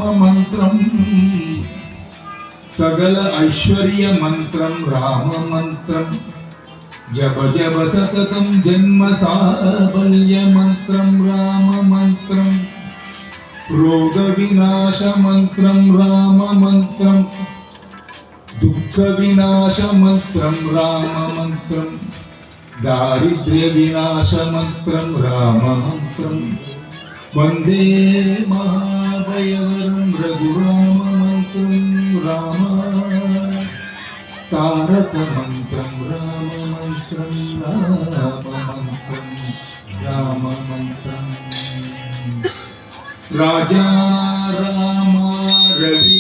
राममन्त्रं सकल ऐश्वर्य मन्त्रं राममन्त्रं जप जप सततं जन्म साफल्य मन्त्रं राममन्त्रं रोग विनाश मन्त्रं राममन्त्रं दुःख विनाश मन्त्रं राममन्त्रं दारिद्र्य विनाश मन्त्रं राममन्त्रं वन्दे महाभयहरं रघुराममन्त्रं राम तारक मन्त्रं राममन्त्रं राममन्त्रं राजा राम रवि